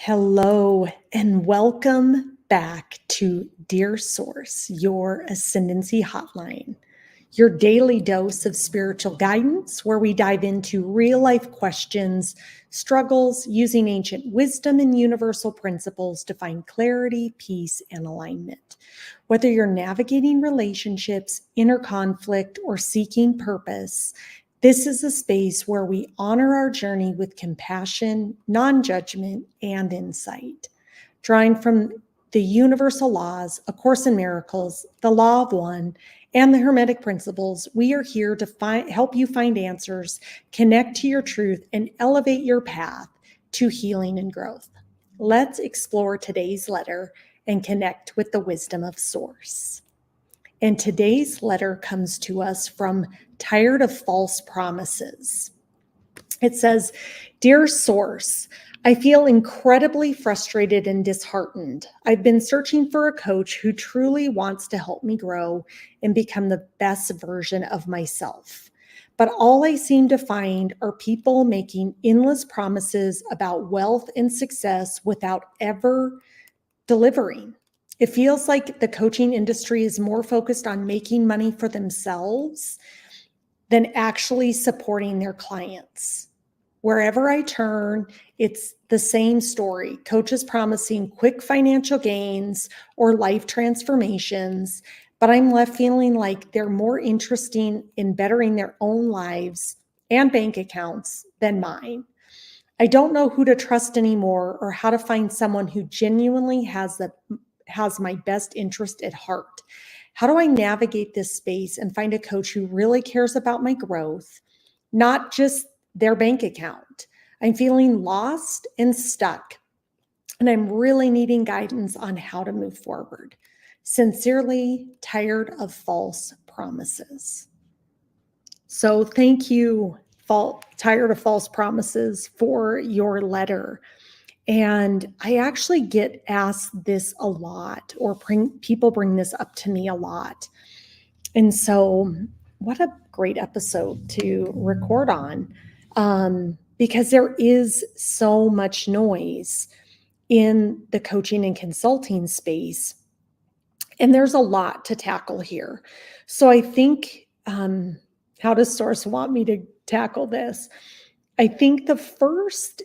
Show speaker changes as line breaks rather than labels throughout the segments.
Hello and welcome back to Dear Source, your Ascendancy Hotline, your daily dose of spiritual guidance where we dive into real life questions, struggles, using ancient wisdom and universal principles to find clarity, peace, and alignment. Whether you're navigating relationships, inner conflict, or seeking purpose, this is a space where we honor our journey with compassion, non-judgment, and insight. Drawing from the universal laws, A Course in Miracles, the Law of One, and the Hermetic Principles, we are here to help you find answers, connect to your truth, and elevate your path to healing and growth. Let's explore today's letter and connect with the wisdom of Source. And today's letter comes to us from Tired of False Promises. It says, "Dear Source, I feel incredibly frustrated and disheartened. I've been searching for a coach who truly wants to help me grow and become the best version of myself. But all I seem to find are people making endless promises about wealth and success without ever delivering. It feels like the coaching industry is more focused on making money for themselves than actually supporting their clients. Wherever I turn, it's the same story. Coaches promising quick financial gains or life transformations, but I'm left feeling like they're more interested in bettering their own lives and bank accounts than mine. I don't know who to trust anymore or how to find someone who genuinely has my best interest at heart. How do I navigate this space and find a coach who really cares about my growth, not just their bank account? I'm feeling lost and stuck, and I'm really needing guidance on how to move forward. Sincerely, Tired of False Promises." So thank you, Tired of False Promises, for your letter. And I actually get asked this a lot, or people bring this up to me a lot. And so what a great episode to record on, because there is so much noise in the coaching and consulting space. And there's a lot to tackle here. So I think, how does Source want me to tackle this? I think the first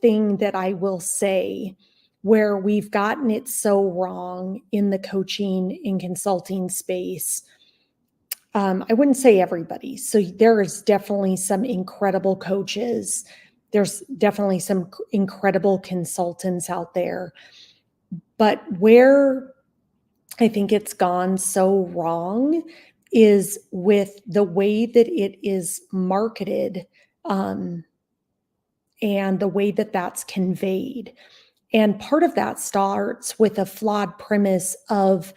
thing that I will say where we've gotten it so wrong in the coaching and consulting space, I wouldn't say everybody. So there is definitely some incredible coaches. There's definitely some incredible consultants out there. But where I think it's gone so wrong is with the way that it is marketed, and the way that that's conveyed. And part of that starts with a flawed premise of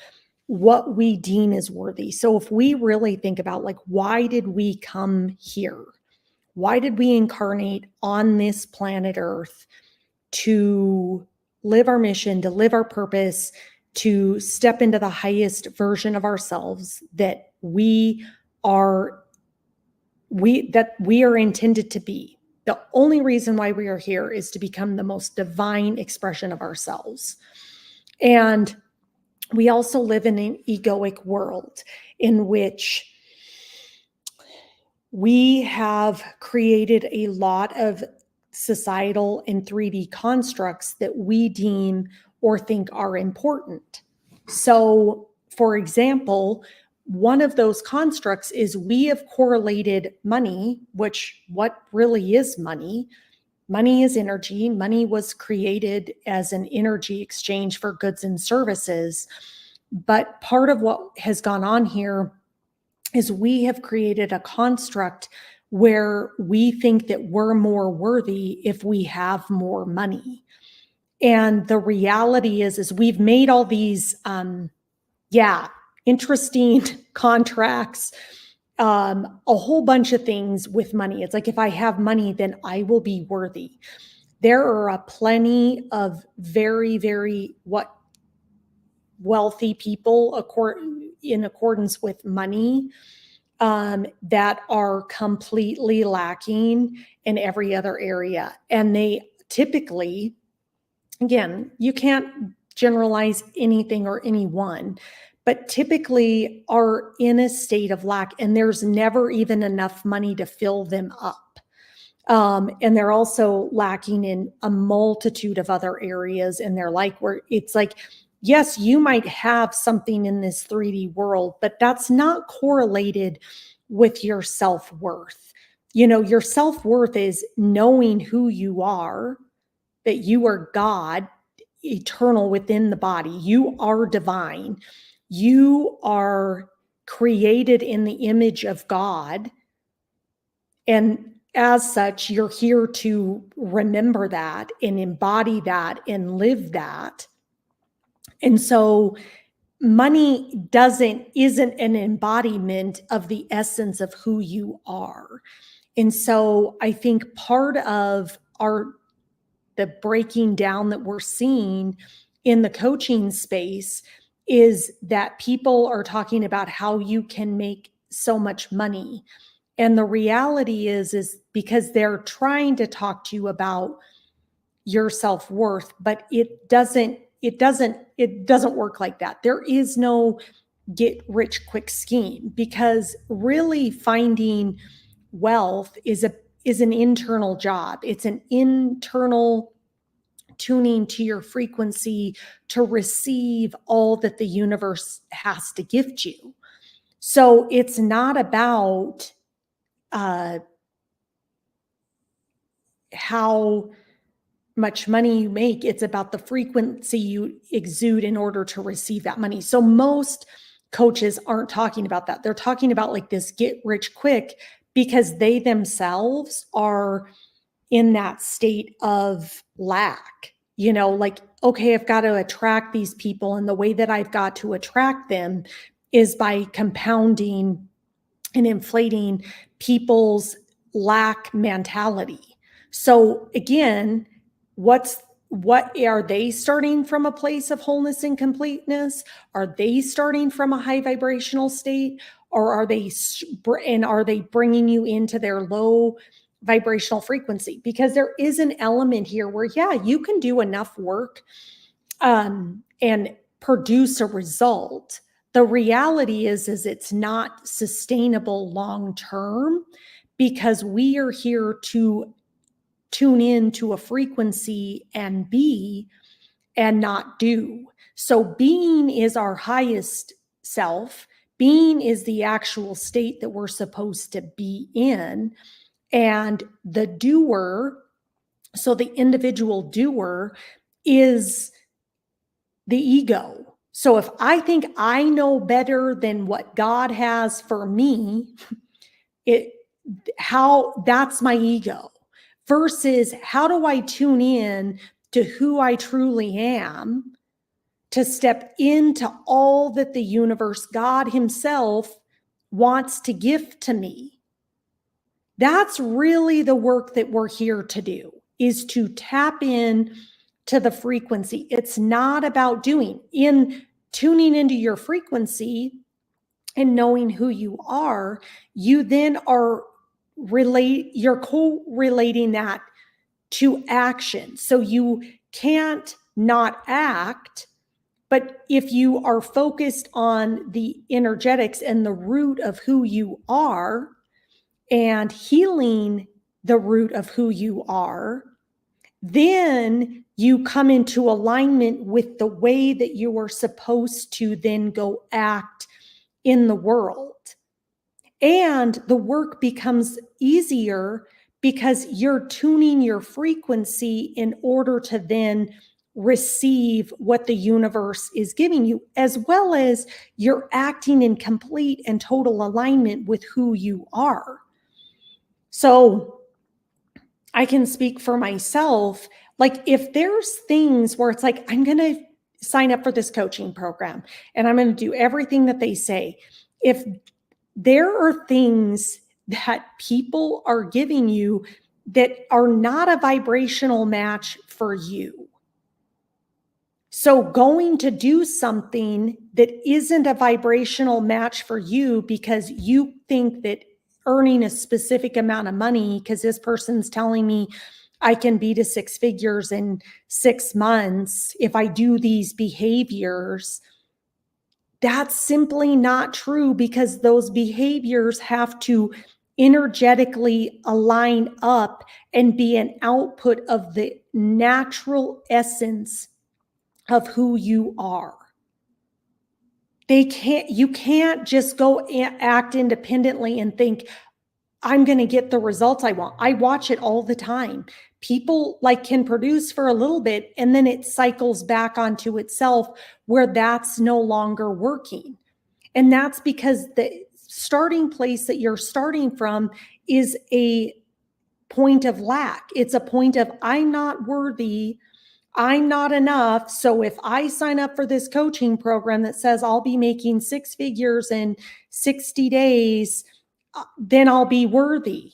what we deem as worthy. So if we really think about, like, why did we come here? Why did we incarnate on this planet Earth? To live our mission, to live our purpose, to step into the highest version of ourselves that we are intended to be. The only reason why we are here is to become the most divine expression of ourselves. And we also live in an egoic world in which we have created a lot of societal and 3D constructs that we deem or think are important. So, for example, one of those constructs is we have correlated money, which what really is money? Money is energy. Money was created as an energy exchange for goods and services. But part of what has gone on here is we have created a construct where we think that we're more worthy if we have more money. And the reality is we've made all these, interesting contracts, a whole bunch of things with money. It's like, if I have money, then I will be worthy. There are plenty of very, very wealthy people in accordance with money, that are completely lacking in every other area. And they typically again, you can't generalize anything or anyone, but typically are in a state of lack, and there's never even enough money to fill them up. And they're also lacking in a multitude of other areas in their life where it's like, yes, you might have something in this 3D world, but that's not correlated with your self-worth. Your self-worth is knowing who you are, that you are God, eternal within the body. You are divine. You are created in the image of God. And as such, you're here to remember that and embody that and live that. And so money isn't an embodiment of the essence of who you are. And so I think part of the breaking down that we're seeing in the coaching space is that people are talking about how you can make so much money. And the reality is because they're trying to talk to you about your self-worth, but it doesn't work like that. There is no get rich quick scheme, because really finding wealth is an internal job. It's an internal tuning to your frequency to receive all that the universe has to gift you. So it's not about how much money you make. It's about the frequency you exude in order to receive that money. So most coaches aren't talking about that. They're talking about like this get rich quick, because they themselves are in that state of lack. Like, okay, I've got to attract these people, and the way that I've got to attract them is by compounding and inflating people's lack mentality. So again, what are they starting from a place of wholeness and completeness? Are they starting from a high vibrational state, or are they bringing you into their low vibrational frequency? Because there is an element here where, yeah, you can do enough work and produce a result. The reality is it's not sustainable long term, because we are here to tune in to a frequency and be, and not do. So being is our highest self. Being is the actual state that we're supposed to be in. And the doer, so the individual doer, is the ego. So if I think I know better than what God has for me, that's my ego. Versus how do I tune in to who I truly am, to step into all that the universe, God himself, wants to gift to me. That's really the work that we're here to do, is to tap in to the frequency. It's not about tuning into your frequency and knowing who you are. You then are you're correlating that to action. So you can't not act, but if you are focused on the energetics and the root of who you are, and healing the root of who you are, then you come into alignment with the way that you are supposed to then go act in the world. And the work becomes easier because you're tuning your frequency in order to then receive what the universe is giving you, as well as you're acting in complete and total alignment with who you are. So I can speak for myself. Like, if there's things where it's like, I'm going to sign up for this coaching program and I'm going to do everything that they say. If there are things that people are giving you that are not a vibrational match for you, so going to do something that isn't a vibrational match for you because you think that earning a specific amount of money, because this person's telling me I can be to six figures in 6 months if I do these behaviors. That's simply not true, because those behaviors have to energetically align up and be an output of the natural essence of who you are. You can't just go act independently and think, I'm going to get the results I want. I watch it all the time. People can produce for a little bit and then it cycles back onto itself where that's no longer working. And that's because the starting place that you're starting from is a point of lack. It's a point of, I'm not worthy, I'm not enough. So if I sign up for this coaching program that says I'll be making six figures in 60 days, then I'll be worthy.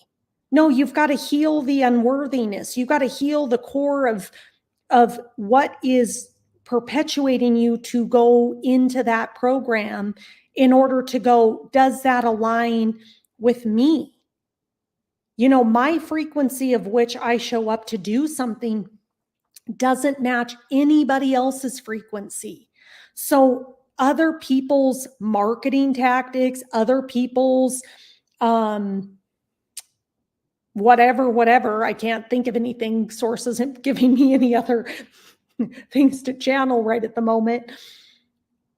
No, you've got to heal the unworthiness. You've got to heal the core of what is perpetuating you to go into that program in order to go, does that align with me? My frequency of which I show up to do something doesn't match anybody else's frequency. So other people's marketing tactics, other people's whatever, I can't think of anything, sources aren't giving me any other things to channel right at the moment.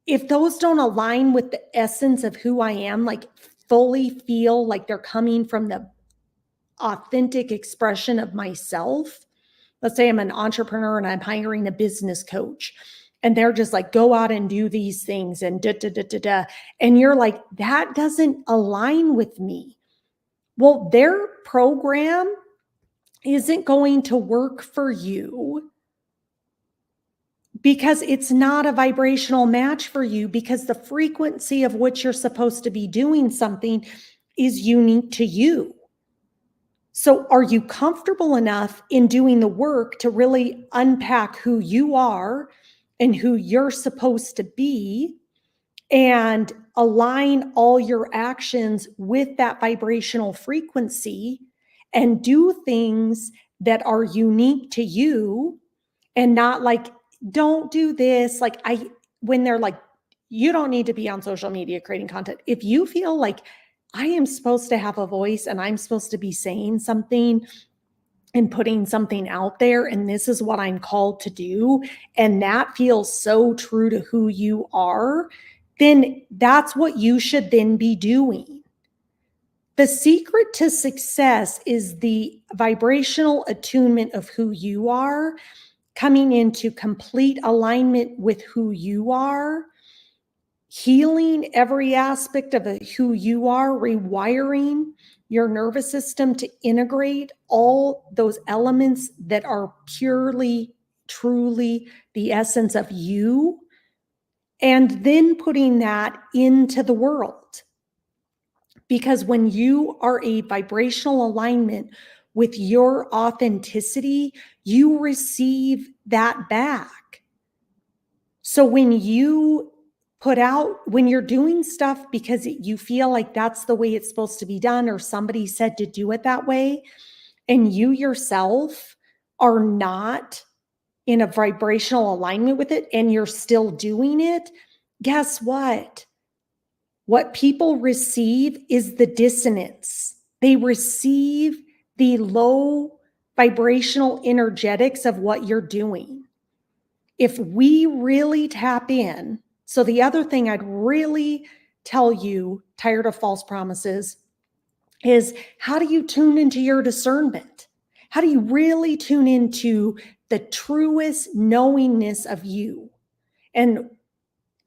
If those don't align with the essence of who I am, fully feel like they're coming from the authentic expression of myself. Let's say I'm an entrepreneur and I'm hiring a business coach and they're just go out and do these things and da. And you're like, that doesn't align with me. Well, their program isn't going to work for you because it's not a vibrational match for you, because the frequency of which you're supposed to be doing something is unique to you. So are you comfortable enough in doing the work to really unpack who you are and who you're supposed to be and align all your actions with that vibrational frequency and do things that are unique to you, and not don't do this. When they're like, you don't need to be on social media creating content. If you feel like I am supposed to have a voice and I'm supposed to be saying something and putting something out there, and this is what I'm called to do, and that feels so true to who you are, then that's what you should then be doing. The secret to success is the vibrational attunement of who you are, coming into complete alignment with who you are, healing every aspect of who you are, rewiring your nervous system to integrate all those elements that are purely, truly the essence of you, and then putting that into the world. Because when you are a vibrational alignment with your authenticity, you receive that back. So when you when you're doing stuff because you feel like that's the way it's supposed to be done, or somebody said to do it that way, and you yourself are not in a vibrational alignment with it and you're still doing it, guess what? What people receive is the dissonance. They receive the low vibrational energetics of what you're doing. If we really tap in, so the other thing I'd really tell you, tired of false promises, is how do you tune into your discernment? How do you really tune into the truest knowingness of you? And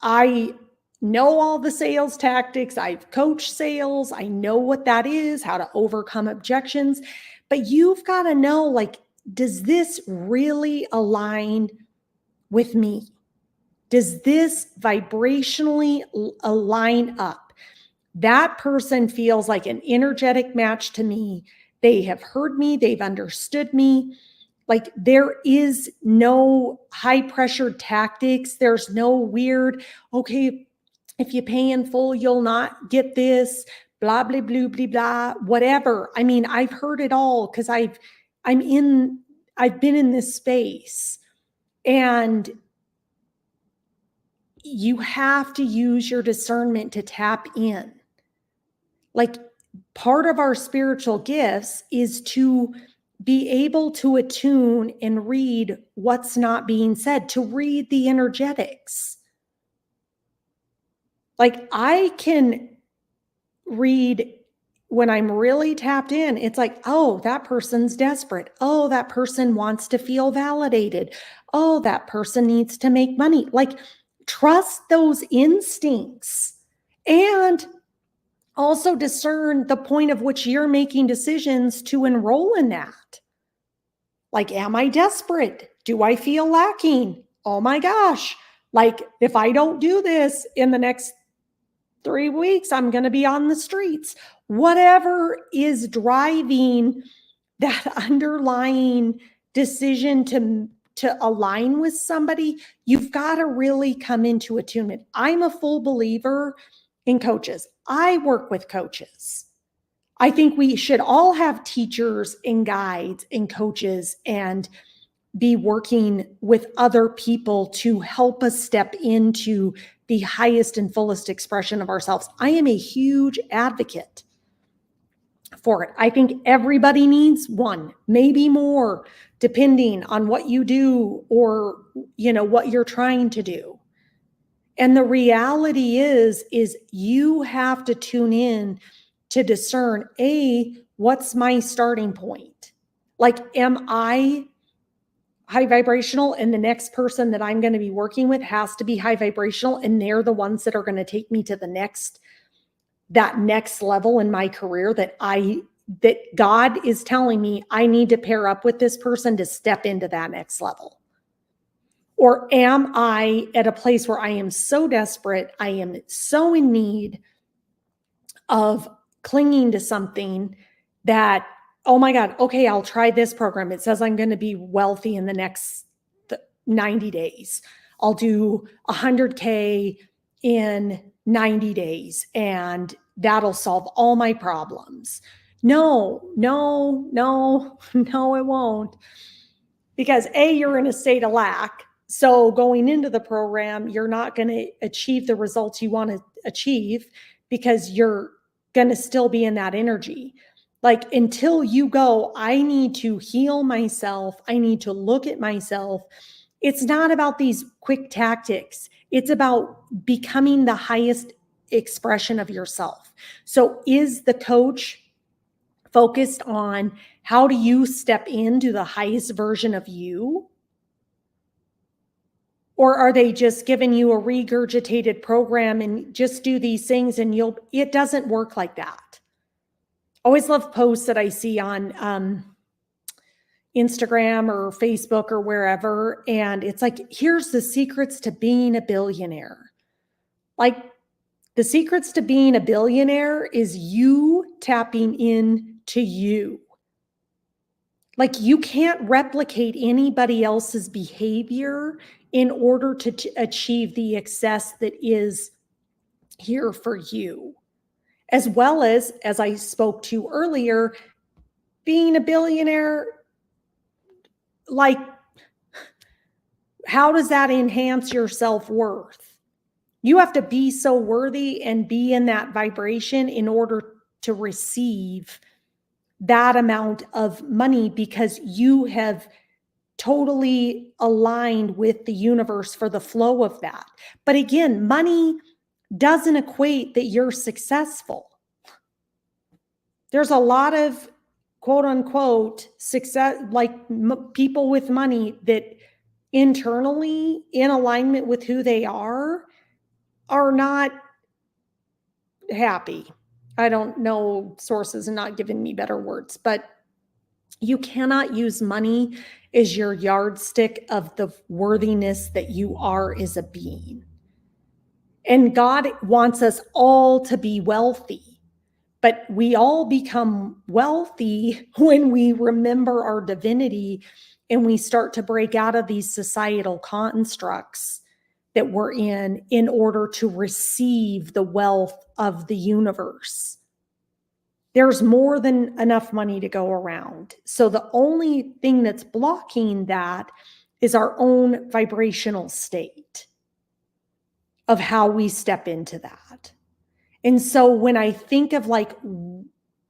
I know all the sales tactics. I've coached sales. I know what that is, how to overcome objections. But you've got to know, does this really align with me? Does this vibrationally align up? That person feels like an energetic match to me. They have heard me. They've understood me. There is no high pressure tactics. There's no weird, okay, if you pay in full, you'll not get this, blah, blah, blah, blah, blah, whatever. I mean, I've heard it all because I'm in I've been in this space, and you have to use your discernment to tap in. Like, part of our spiritual gifts is to be able to attune and read what's not being said, to read the energetics. Like, I can read when I'm really tapped in. It's like, oh, that person's desperate. Oh, that person wants to feel validated. Oh, that person needs to make money. Like, trust those instincts, and also discern the point of which you're making decisions to enroll in that. Like, am I desperate? Do I feel lacking? Oh my gosh. Like, if I don't do this in the next 3 weeks, I'm going to be on the streets. Whatever is driving that underlying decision to align with somebody, you've got to really come into attunement. I'm a full believer in coaches. I work with coaches. I think we should all have teachers and guides and coaches and be working with other people to help us step into the highest and fullest expression of ourselves. I am a huge advocate for it. I think everybody needs one, maybe more, depending on what you do or, what you're trying to do. And the reality is you have to tune in to discern, what's my starting point? Like, am I high vibrational, and the next person that I'm going to be working with has to be high vibrational, and they're the ones that are going to take me to that next level in my career that God is telling me I need to pair up with this person to step into that next level? Or am I at a place where I am so desperate, I am so in need of clinging to something that, oh my God, okay, I'll try this program. It says I'm going to be wealthy in the next 90 days. I'll do 100K in 90 days and that'll solve all my problems. No, it won't. Because you're in a state of lack. So going into the program, you're not going to achieve the results you want to achieve because you're going to still be in that energy. Like, until you go, I need to heal myself. I need to look at myself. It's not about these quick tactics. It's about becoming the highest expression of yourself. So is the coach focused on how do you step into the highest version of you? Or are they just giving you a regurgitated program and just do these things and it doesn't work like that. Always love posts that I see on Instagram or Facebook or wherever. And it's like, here's the secrets to being a billionaire. Like, the secrets to being a billionaire is you tapping into you. Like, you can't replicate anybody else's behavior in order to achieve the excess that is here for you. As well as I spoke to earlier, being a billionaire, like, how does that enhance your self-worth? You have to be so worthy and be in that vibration in order to receive that amount of money, because you have totally aligned with the universe for the flow of that. But again, money doesn't equate that you're successful. There's a lot of quote unquote success, like people with money that internally, in alignment with who they are not happy. I don't know, sources are not giving me better words, but you cannot use money as your yardstick of the worthiness that you are as a being. And God wants us all to be wealthy, but we all become wealthy when we remember our divinity and we start to break out of these societal constructs that we're in order to receive the wealth of the universe. There's more than enough money to go around. So the only thing that's blocking that is our own vibrational state of how we step into that. And so when I think of like,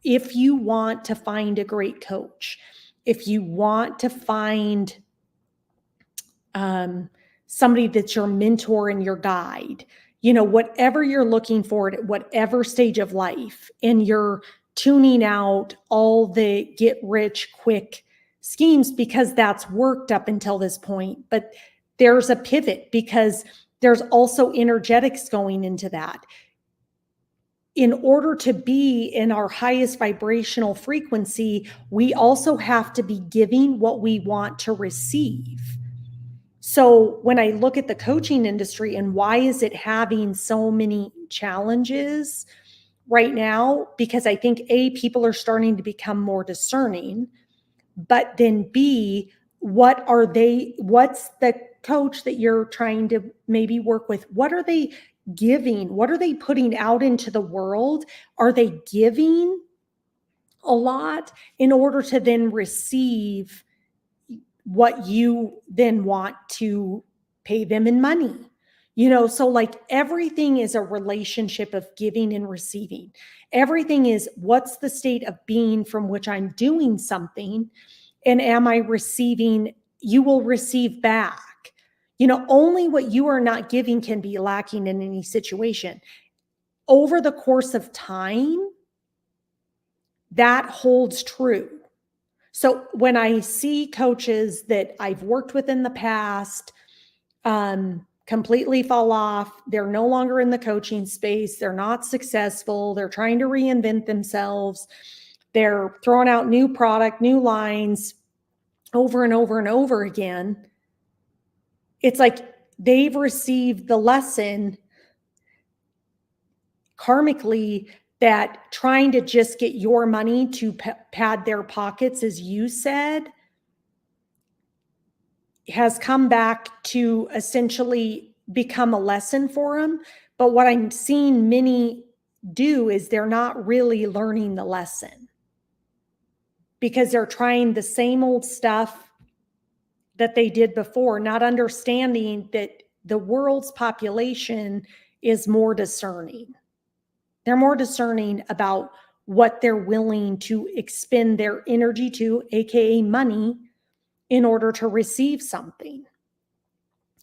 if you want to find a great coach, if you want to find somebody that's your mentor and your guide, whatever you're looking for at whatever stage of life, and you're tuning out all the get rich quick schemes because that's worked up until this point. But there's a pivot because there's also energetics going into that. In order to be in our highest vibrational frequency, we also have to be giving what we want to receive. So when I look at the coaching industry and why is it having so many challenges right now? Because I think A, people are starting to become more discerning, but then B, what's the coach that you're trying to maybe work with? What are they giving? What are they putting out into the world? Are they giving a lot in order to then receive what you then want to pay them in money? So like everything is a relationship of giving and receiving. Everything is what's the state of being from which I'm doing something, and am I receiving? You will receive back. Only what you are not giving can be lacking in any situation. Over the course of time, that holds true. So when I see coaches that I've worked with in the past completely fall off, they're no longer in the coaching space, they're not successful, they're trying to reinvent themselves, they're throwing out new product, new lines over and over and over again. It's like they've received the lesson karmically that trying to just get your money to pad their pockets, as you said, has come back to essentially become a lesson for them. But what I'm seeing many do is they're not really learning the lesson because they're trying the same old stuff that they did before, not understanding that the world's population is more discerning. They're more discerning about what they're willing to expend their energy to, aka money, in order to receive something.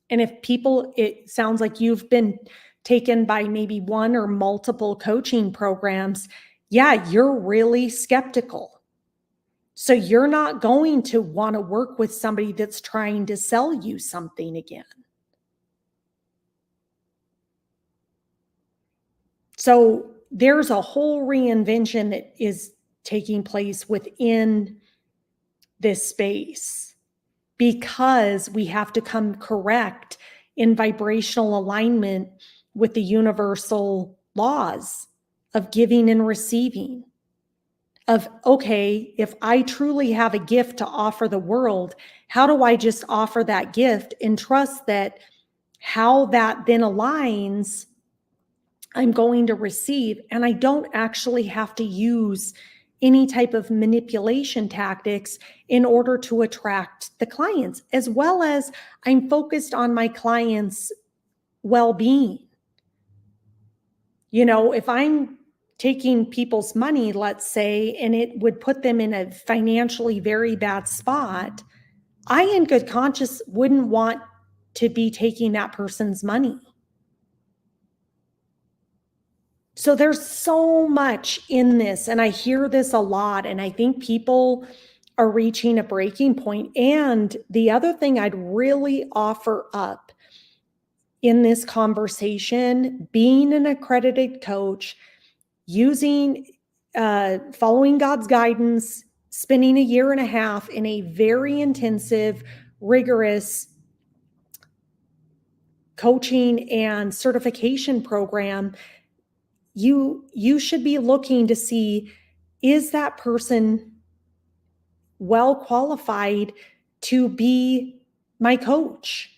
And if people, it sounds like you've been taken by maybe one or multiple coaching programs, yeah, you're really skeptical. So you're not going to want to work with somebody that's trying to sell you something again. So there's a whole reinvention that is taking place within this space because we have to come correct in vibrational alignment with the universal laws of giving and receiving. Of, okay, if I truly have a gift to offer the world, how do I just offer that gift and trust that how that then aligns, I'm going to receive, and I don't actually have to use any type of manipulation tactics in order to attract the clients, as well as I'm focused on my clients' well-being. If I'm taking people's money, let's say, and it would put them in a financially very bad spot, I in good conscience wouldn't want to be taking that person's money. So there's so much in this, and I hear this a lot, and I think people are reaching a breaking point. And the other thing I'd really offer up in this conversation, being an accredited coach, following God's guidance, spending a year and a half in a very intensive, rigorous coaching and certification program, you should be looking to see, is that person well qualified to be my coach?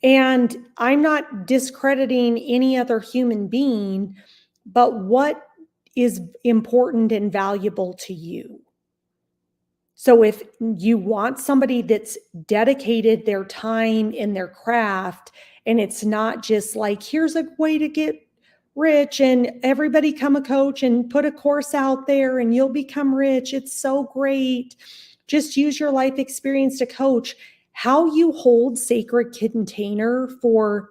And I'm not discrediting any other human being, but what is important and valuable to you. So if you want somebody that's dedicated their time in their craft, and it's not just like, here's a way to get rich and everybody come a coach and put a course out there and you'll become rich. It's so great. Just use your life experience to coach. How you hold sacred container for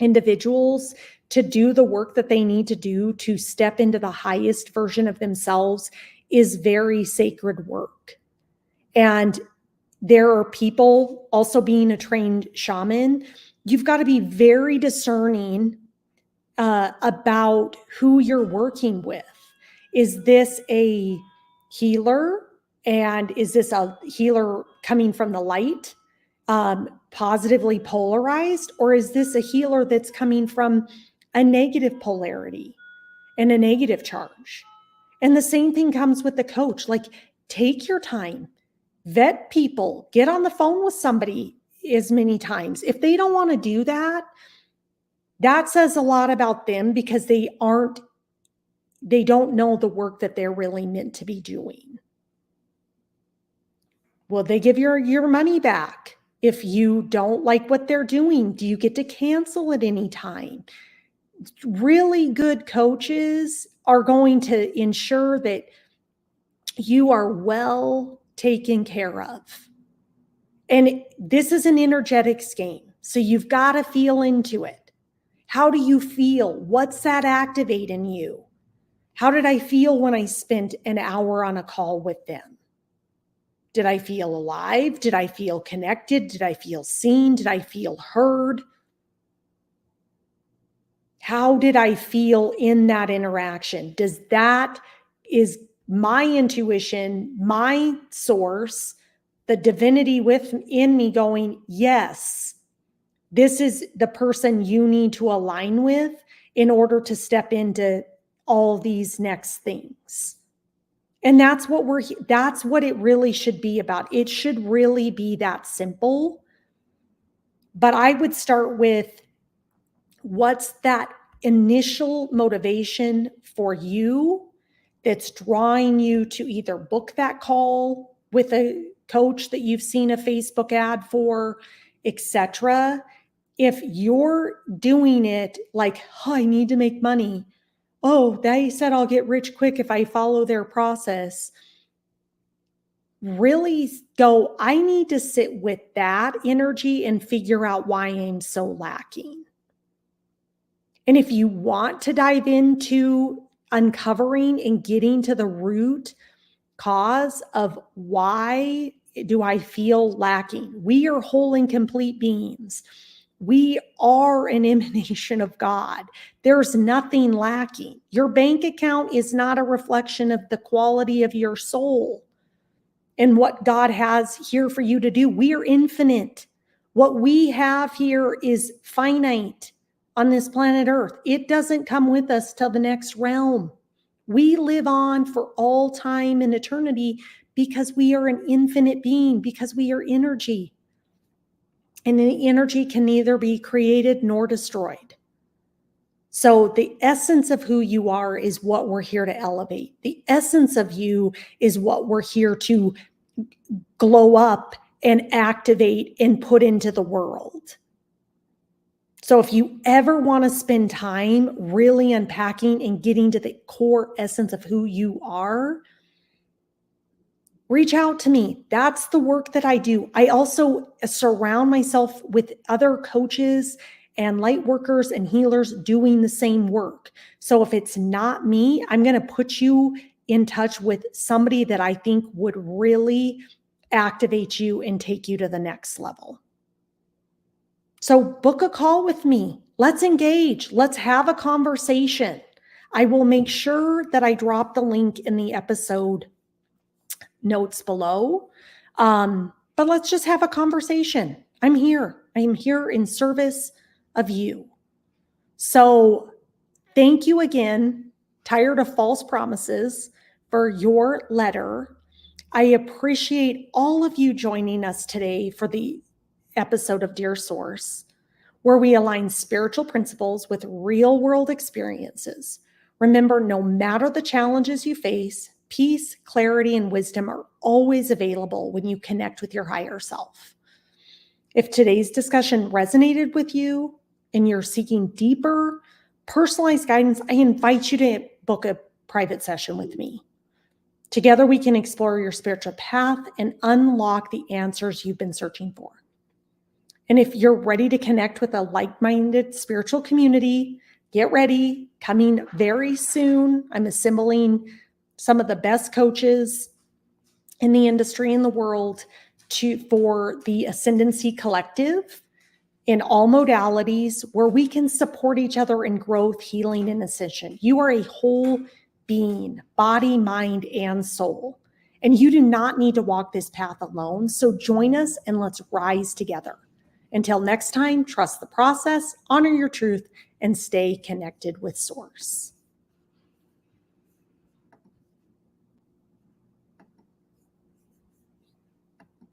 individuals to do the work that they need to do to step into the highest version of themselves is very sacred work. And there are people, also being a trained shaman, you've got to be very discerning about who you're working with. Is this a healer? And is this a healer coming from the light, positively polarized? Or is this a healer that's coming from a negative polarity and a negative charge? And the same thing comes with the coach. Like, take your time, vet people, get on the phone with somebody as many times. If they don't want to do that, that says a lot about them, because they don't know the work that they're really meant to be doing. Will they give your money back? If you don't like what they're doing, do you get to cancel at any time? Really good coaches are going to ensure that you are well taken care of. And this is an energetics game, so you've got to feel into it. How do you feel? What's that activate in you? How did I feel when I spent an hour on a call with them? Did I feel alive? Did I feel connected? Did I feel seen? Did I feel heard? How did I feel in that interaction? Is my intuition, my source, the divinity within me going, yes, this is the person you need to align with in order to step into all these next things. And that's what it really should be about. It should really be that simple. But I would start with, what's that initial motivation for you that's drawing you to either book that call with a coach that you've seen a Facebook ad for, etc. If you're doing it like, oh, I need to make money. Oh, they said I'll get rich quick if I follow their process. Really go, I need to sit with that energy and figure out why I'm so lacking. And if you want to dive into uncovering and getting to the root cause of why do I feel lacking? We are whole and complete beings. We are an emanation of God. There's nothing lacking. Your bank account is not a reflection of the quality of your soul and what God has here for you to do. We are infinite. What we have here is finite on this planet Earth. It doesn't come with us till the next realm. We live on for all time and eternity because we are an infinite being, because we are energy. And the energy can neither be created nor destroyed. So the essence of who you are is what we're here to elevate. The essence of you is what we're here to glow up and activate and put into the world. So if you ever want to spend time really unpacking and getting to the core essence of who you are, reach out to me. That's the work that I do. I also surround myself with other coaches and light workers and healers doing the same work. So if it's not me, I'm going to put you in touch with somebody that I think would really activate you and take you to the next level. So book a call with me. Let's engage. Let's have a conversation. I will make sure that I drop the link in the episode notes below. But let's just have a conversation. I'm here. I am here in service of you. So thank you again, Tired of False Promises, for your letter. I appreciate all of you joining us today for the episode of Dear Source, where we align spiritual principles with real world experiences. Remember, no matter the challenges you face, peace, clarity, and wisdom are always available when you connect with your higher self. If today's discussion resonated with you and you're seeking deeper, personalized guidance, I invite you to book a private session with me. Together, we can explore your spiritual path and unlock the answers you've been searching for. And if you're ready to connect with a like-minded spiritual community, get ready. Coming very soon, I'm assembling some of the best coaches in the industry in the world for the Ascendancy Collective in all modalities, where we can support each other in growth, healing, and ascension. You are a whole being, body, mind, and soul. And you do not need to walk this path alone. So join us and let's rise together. Until next time, trust the process, honor your truth, and stay connected with Source.